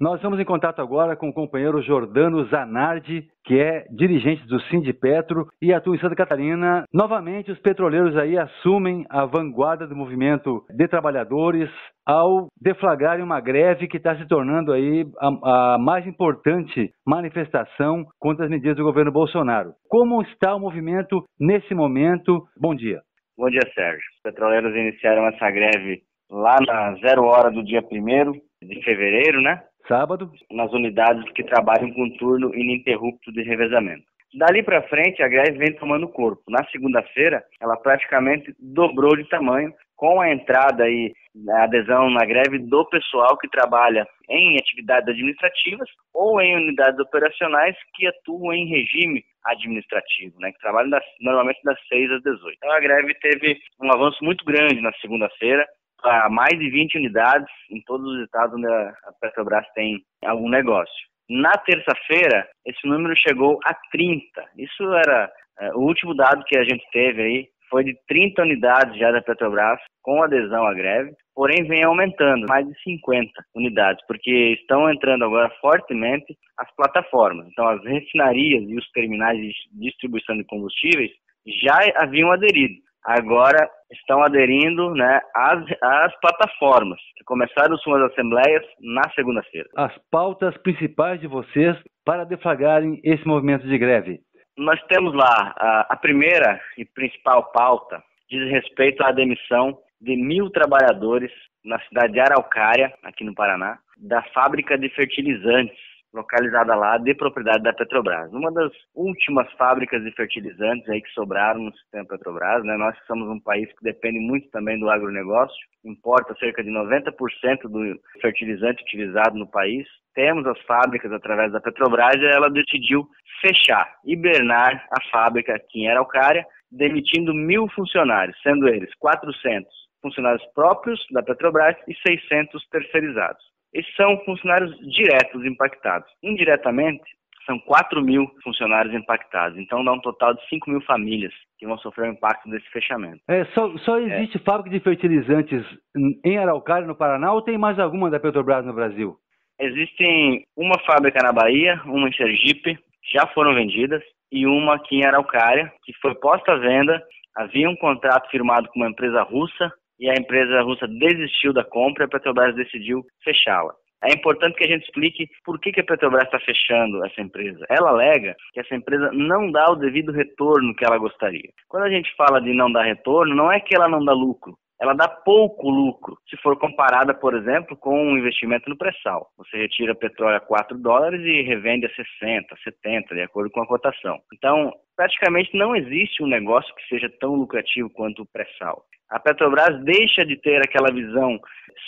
Nós estamos em contato agora com o companheiro Jordano Zanardi, que é dirigente do Sindipetro e atua em Santa Catarina. Novamente, os petroleiros aí assumem a vanguarda do movimento de trabalhadores ao deflagrarem uma greve que está se tornando aí a mais importante manifestação contra as medidas do governo Bolsonaro. Como está o movimento nesse momento? Bom dia. Bom dia, Sérgio. Os petroleiros iniciaram essa greve lá na 0 hora do dia 1º de fevereiro, né? Sábado. Nas unidades que trabalham com turno ininterrupto de revezamento. Dali para frente, a greve vem tomando corpo. Na segunda-feira, ela praticamente dobrou de tamanho, com a entrada e a adesão na greve do pessoal que trabalha em atividades administrativas ou em unidades operacionais que atuam em regime administrativo, né, que trabalham normalmente das 6 às 18. Então a greve teve um avanço muito grande na segunda-feira, para mais de 20 unidades em todos os estados onde a Petrobras tem algum negócio. Na terça-feira, esse número chegou a 30. Isso era o último dado que a gente teve aí, foi de 30 unidades já da Petrobras com adesão à greve, porém vem aumentando, mais de 50 unidades, porque estão entrando agora fortemente as plataformas. Então as refinarias e os terminais de distribuição de combustíveis já haviam aderido. Agora estão aderindo, né, às plataformas, que começaram suas assembleias na segunda-feira. As pautas principais de vocês para deflagrarem esse movimento de greve? Nós temos lá a primeira e principal pauta, diz respeito à demissão de 1.000 trabalhadores na cidade de Araucária, aqui no Paraná, da fábrica de fertilizantes, localizada lá, de propriedade da Petrobras. Uma das últimas fábricas de fertilizantes aí que sobraram no sistema Petrobras, né? Nós somos um país que depende muito também do agronegócio, importa cerca de 90% do fertilizante utilizado no país. Temos as fábricas através da Petrobras e ela decidiu fechar, hibernar a fábrica aqui em Araucária, demitindo 1.000 funcionários, sendo eles 400 funcionários próprios da Petrobras e 600 terceirizados. Esses são funcionários diretos impactados. Indiretamente, são 4.000 funcionários impactados. Então, dá um total de 5.000 famílias que vão sofrer o impacto desse fechamento. Só existe fábrica de fertilizantes em Araucária, no Paraná, ou tem mais alguma da Petrobras no Brasil? Existem uma fábrica na Bahia, uma em Sergipe, já foram vendidas, e uma aqui em Araucária, que foi posta à venda. Havia um contrato firmado com uma empresa russa, e a empresa russa desistiu da compra e a Petrobras decidiu fechá-la. É importante que a gente explique por que a Petrobras está fechando essa empresa. Ela alega que essa empresa não dá o devido retorno que ela gostaria. Quando a gente fala de não dar retorno, não é que ela não dá lucro. Ela dá pouco lucro, se for comparada, por exemplo, com um investimento no pré-sal. Você retira petróleo a $4 e revende a 60, 70, de acordo com a cotação. Então, praticamente não existe um negócio que seja tão lucrativo quanto o pré-sal. A Petrobras deixa de ter aquela visão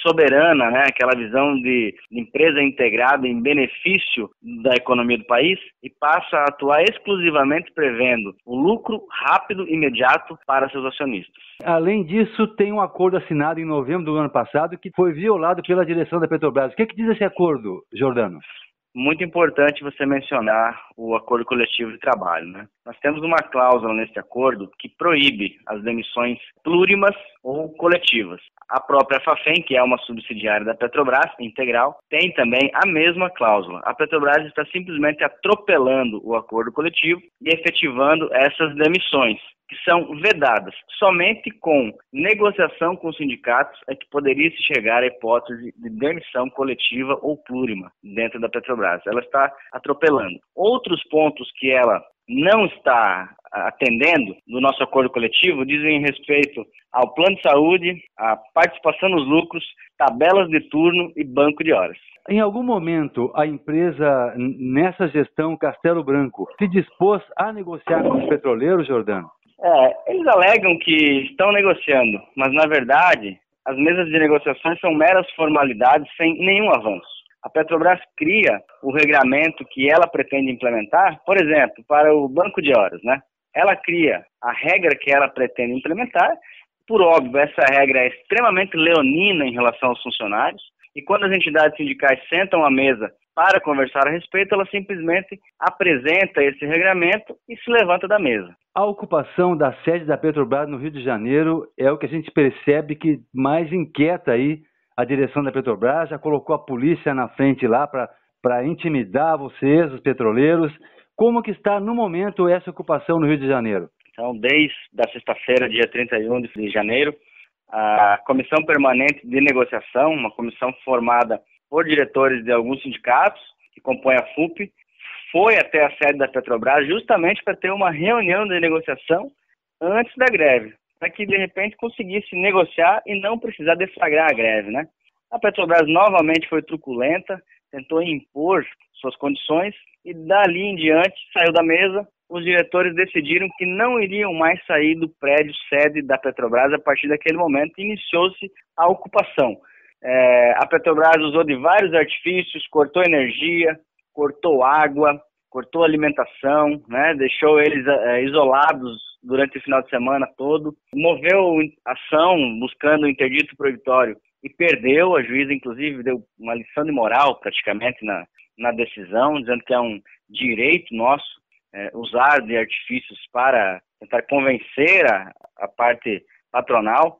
soberana, né, aquela visão de empresa integrada em benefício da economia do país e passa a atuar exclusivamente prevendo o lucro rápido e imediato para seus acionistas. Além disso, tem um acordo assinado em novembro do ano passado que foi violado pela direção da Petrobras. O que diz esse acordo, Jordano? Muito importante você mencionar o acordo coletivo de trabalho, né? Nós temos uma cláusula nesse acordo que proíbe as demissões plurimas ou coletivas. A própria Fafem, que é uma subsidiária da Petrobras, integral, tem também a mesma cláusula. A Petrobras está simplesmente atropelando o acordo coletivo e efetivando essas demissões, que são vedadas. Somente com negociação com os sindicatos é que poderia se chegar à hipótese de demissão coletiva ou plurima dentro da Petrobras. Ela está atropelando. Outros pontos que ela não está atendendo no nosso acordo coletivo dizem respeito ao plano de saúde, à participação nos lucros, tabelas de turno e banco de horas. Em algum momento, a empresa, nessa gestão Castelo Branco, se dispôs a negociar com os petroleiros, Jordano? Eles alegam que estão negociando, mas na verdade as mesas de negociações são meras formalidades sem nenhum avanço. A Petrobras cria o regramento que ela pretende implementar, por exemplo, para o banco de horas, né? Ela cria a regra que ela pretende implementar. Por óbvio, essa regra é extremamente leonina em relação aos funcionários, e quando as entidades sindicais sentam à mesa para conversar a respeito, ela simplesmente apresenta esse regramento e se levanta da mesa. A ocupação da sede da Petrobras no Rio de Janeiro é o que a gente percebe que mais inquieta aí a direção da Petrobras, já colocou a polícia na frente lá para intimidar vocês, os petroleiros. Como que está no momento essa ocupação no Rio de Janeiro? Então, desde a sexta-feira, dia 31 de janeiro, a Comissão Permanente de Negociação, uma comissão formada por diretores de alguns sindicatos, que compõem a FUP, foi até a sede da Petrobras justamente para ter uma reunião de negociação antes da greve, para que de repente conseguisse negociar e não precisar deflagrar a greve, né? A Petrobras novamente foi truculenta, tentou impor suas condições e dali em diante saiu da mesa. Os diretores decidiram que não iriam mais sair do prédio sede da Petrobras a partir daquele momento e iniciou-se a ocupação. A Petrobras usou de vários artifícios, cortou energia, cortou água, cortou alimentação, né? Deixou eles isolados durante o final de semana todo, moveu ação buscando o interdito proibitório e perdeu. A juíza, inclusive, deu uma lição de moral praticamente na decisão, dizendo que é um direito nosso usar de artifícios para tentar convencer a parte patronal.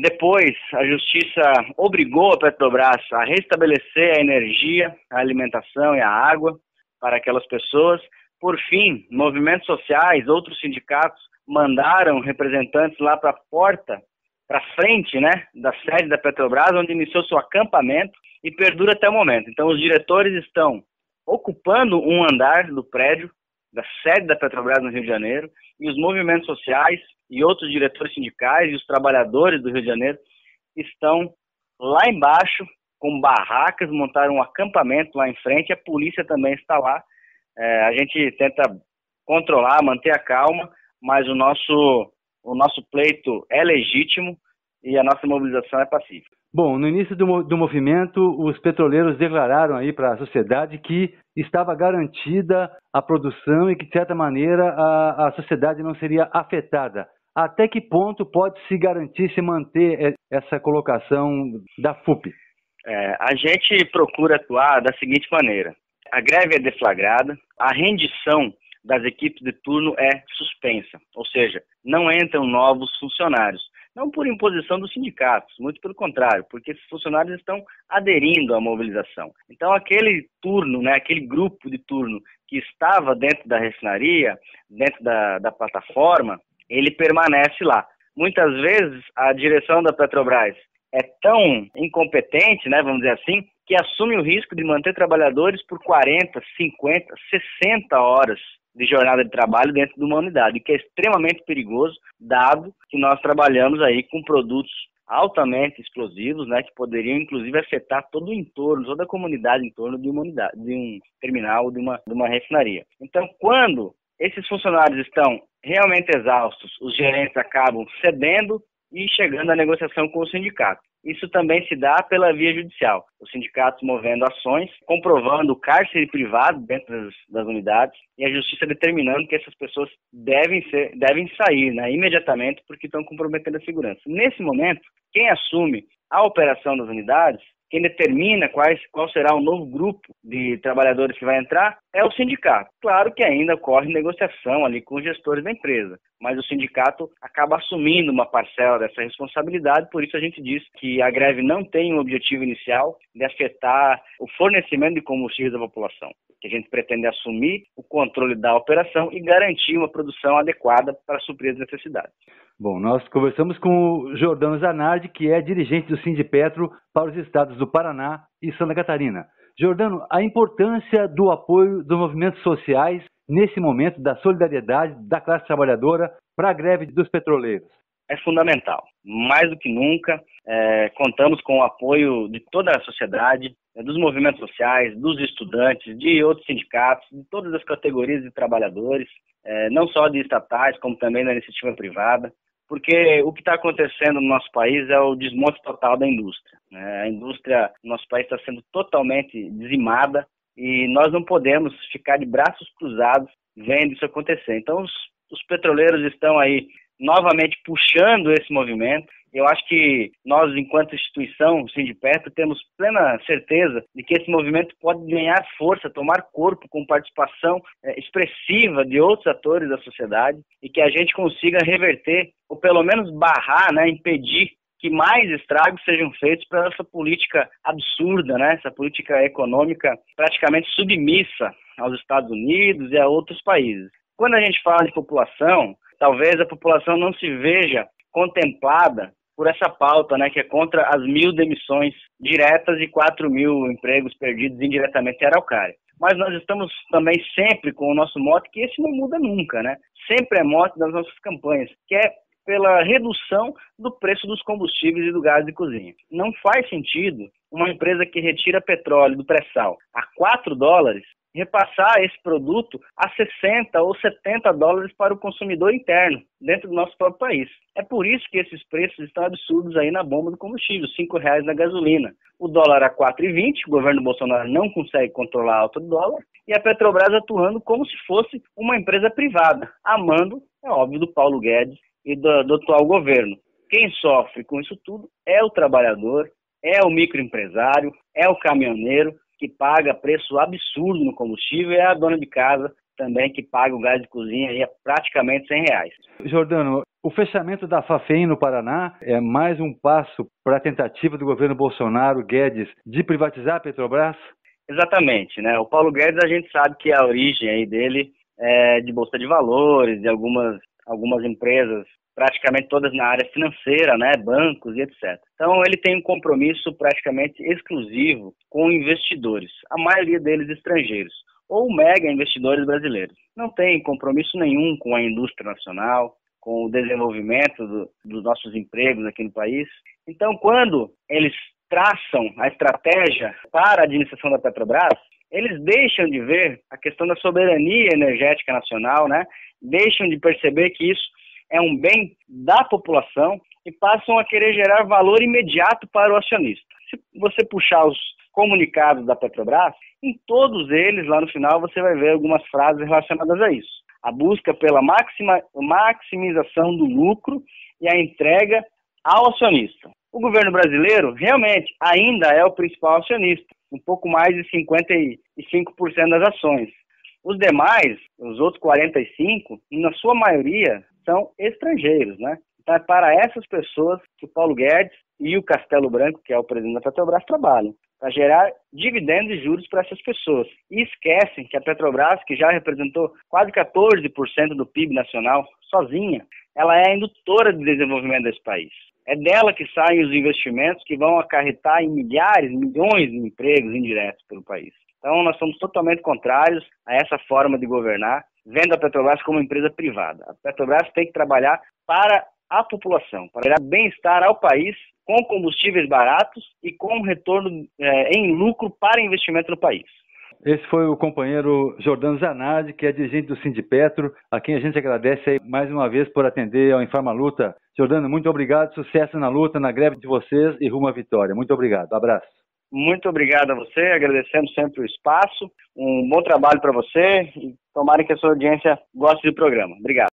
Depois, a Justiça obrigou a Petrobras a restabelecer a energia, a alimentação e a água para aquelas pessoas. Por fim, movimentos sociais, outros sindicatos mandaram representantes lá para a porta, para frente, né, da sede da Petrobras, onde iniciou seu acampamento e perdura até o momento. Então, os diretores estão ocupando um andar do prédio da sede da Petrobras no Rio de Janeiro, e os movimentos sociais e outros diretores sindicais e os trabalhadores do Rio de Janeiro estão lá embaixo com barracas, montaram um acampamento lá em frente, e a polícia também está lá. A gente tenta controlar, manter a calma, mas o nosso pleito é legítimo e a nossa mobilização é pacífica. Bom, no início do movimento, os petroleiros declararam aí para a sociedade que estava garantida a produção e que, de certa maneira, a sociedade não seria afetada. Até que ponto pode se garantir, se manter essa colocação da FUP? A gente procura atuar da seguinte maneira: a greve é deflagrada, a rendição das equipes de turno é suspensa, ou seja, não entram novos funcionários. Não por imposição dos sindicatos, muito pelo contrário, porque esses funcionários estão aderindo à mobilização. Então, aquele turno, né, aquele grupo de turno que estava dentro da refinaria, dentro da plataforma, ele permanece lá. Muitas vezes, a direção da Petrobras é tão incompetente, né, vamos dizer assim, que assume o risco de manter trabalhadores por 40, 50, 60 horas de jornada de trabalho dentro de uma unidade, que é extremamente perigoso, dado que nós trabalhamos aí com produtos altamente explosivos, né, que poderiam inclusive afetar todo o entorno, toda a comunidade em torno de uma unidade, de um terminal, de uma refinaria. Então, quando esses funcionários estão realmente exaustos, os gerentes acabam cedendo e chegando à negociação com o sindicato. Isso também se dá pela via judicial. Os sindicatos movendo ações, comprovando o cárcere privado dentro das unidades e a justiça determinando que essas pessoas devem sair, né, imediatamente, porque estão comprometendo a segurança. Nesse momento, quem assume a operação das unidades, quem determina qual será o novo grupo de trabalhadores que vai entrar, é o sindicato. Claro que ainda ocorre negociação ali com os gestores da empresa, mas o sindicato acaba assumindo uma parcela dessa responsabilidade, por isso a gente diz que a greve não tem um objetivo inicial de afetar o fornecimento de combustíveis da população, que a gente pretende assumir o controle da operação e garantir uma produção adequada para suprir as necessidades. Bom, nós conversamos com o Jordano Zanardi, que é dirigente do Sindipetro para os estados do Paraná e Santa Catarina. Jordano, a importância do apoio dos movimentos sociais nesse momento da solidariedade da classe trabalhadora para a greve dos petroleiros. É fundamental. Mais do que nunca, contamos com o apoio de toda a sociedade, dos movimentos sociais, dos estudantes, de outros sindicatos, de todas as categorias de trabalhadores, não só de estatais, como também da iniciativa privada, porque o que está acontecendo no nosso país é o desmonte total da indústria. A indústria no nosso país está sendo totalmente dizimada e nós não podemos ficar de braços cruzados vendo isso acontecer. Então, os petroleiros estão aí novamente puxando esse movimento. Eu acho que nós, enquanto instituição, o Sindipetro, temos plena certeza de que esse movimento pode ganhar força, tomar corpo com participação expressiva de outros atores da sociedade e que a gente consiga reverter, ou pelo menos barrar, né, impedir que mais estragos sejam feitos para essa política absurda, né? Essa política econômica praticamente submissa aos Estados Unidos e a outros países. Quando a gente fala de população, talvez a população não se veja contemplada por essa pauta, né, que é contra as 1.000 demissões diretas e 4.000 empregos perdidos indiretamente em Araucária. Mas nós estamos também sempre com o nosso mote, que esse não muda nunca, né? Sempre é mote das nossas campanhas, que é pela redução do preço dos combustíveis e do gás de cozinha. Não faz sentido uma empresa que retira petróleo do pré-sal a $4 repassar esse produto a 60 ou 70 dólares para o consumidor interno, dentro do nosso próprio país. É por isso que esses preços estão absurdos aí na bomba do combustível, R$5 na gasolina. O dólar a 4,20, o governo Bolsonaro não consegue controlar a alta do dólar, e a Petrobras atuando como se fosse uma empresa privada, amando, é óbvio, do Paulo Guedes e do atual governo. Quem sofre com isso tudo é o trabalhador, é o microempresário, é o caminhoneiro, que paga preço absurdo no combustível, e é a dona de casa também que paga o gás de cozinha aí a praticamente R$100. Jordano, o fechamento da Fafem no Paraná é mais um passo para a tentativa do governo Bolsonaro, Guedes, de privatizar a Petrobras? Exatamente, né? O Paulo Guedes, a gente sabe que a origem aí dele é de bolsa de valores, de algumas empresas, praticamente todas na área financeira, né, bancos e etc. Então ele tem um compromisso praticamente exclusivo com investidores, a maioria deles estrangeiros, ou mega investidores brasileiros. Não tem compromisso nenhum com a indústria nacional, com o desenvolvimento dos nossos empregos aqui no país. Então quando eles traçam a estratégia para a administração da Petrobras, eles deixam de ver a questão da soberania energética nacional, né? Deixam de perceber que isso é um bem da população e passam a querer gerar valor imediato para o acionista. Se você puxar os comunicados da Petrobras, em todos eles, lá no final, você vai ver algumas frases relacionadas a isso. A busca pela maximização do lucro e a entrega ao acionista. O governo brasileiro realmente ainda é o principal acionista, um pouco mais de 55% das ações. Os demais, os outros 45%, na sua maioria, são estrangeiros, né? Então é para essas pessoas que o Paulo Guedes e o Castelo Branco, que é o presidente da Petrobras, trabalham, para gerar dividendos e juros para essas pessoas. E esquecem que a Petrobras, que já representou quase 14% do PIB nacional, sozinha, ela é a indutora de desenvolvimento desse país. É dela que saem os investimentos que vão acarretar em milhares, milhões de empregos indiretos pelo país. Então nós somos totalmente contrários a essa forma de governar, vendo a Petrobras como empresa privada. A Petrobras tem que trabalhar para a população, para dar bem-estar ao país, com combustíveis baratos e com retorno em lucro para investimento no país. Esse foi o companheiro Jordano Zanardi, que é dirigente do Sindipetro, a quem a gente agradece aí mais uma vez por atender ao Informa Luta. Jordano, muito obrigado, sucesso na luta, na greve de vocês e rumo à vitória. Muito obrigado, abraço. Muito obrigado a você, agradecemos sempre o espaço, um bom trabalho para você e tomara que a sua audiência goste do programa. Obrigado.